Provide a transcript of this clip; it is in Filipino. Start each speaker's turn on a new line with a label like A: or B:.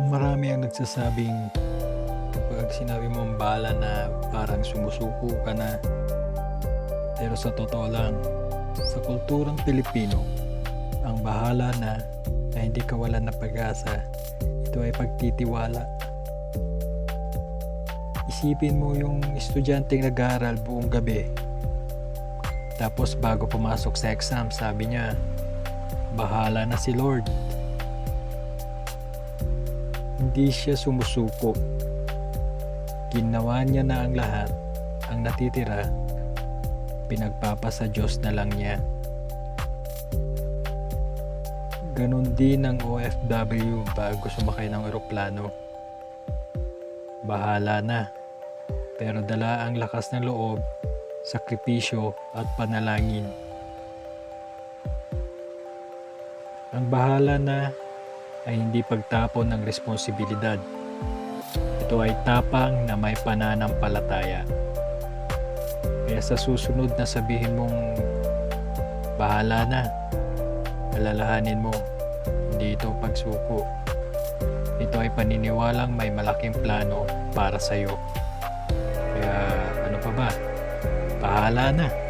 A: Marami ang nagsasabing kapag sinabi mong bahala na parang sumusuko ka na. Pero sa totoo lang, sa kulturang Pilipino, ang bahala na hindi kawalan ng pag-asa, ito ay pagtitiwala. Isipin mo yung estudyanteng nag-aaral buong gabi. Tapos bago pumasok sa exam, sabi niya, bahala na si Lord. Hindi siya sumusuko. Ginawa niya na ang lahat. Ang natitira, pinagpapasa Diyos na lang niya. Ganon din ang OFW bago sumakay ng eroplano. Bahala na. Pero dala ang lakas ng loob, sakripisyo at panalangin. Ang bahala na ay hindi pagtapon ng responsibilidad. Ito ay tapang na may pananampalataya. Kaya sa susunod na sabihin mong bahala na, alalahanin mo, hindi ito pagsuko. Ito ay paniniwalang may malaking plano para sa iyo. Kaya ano pa ba? Bahala na.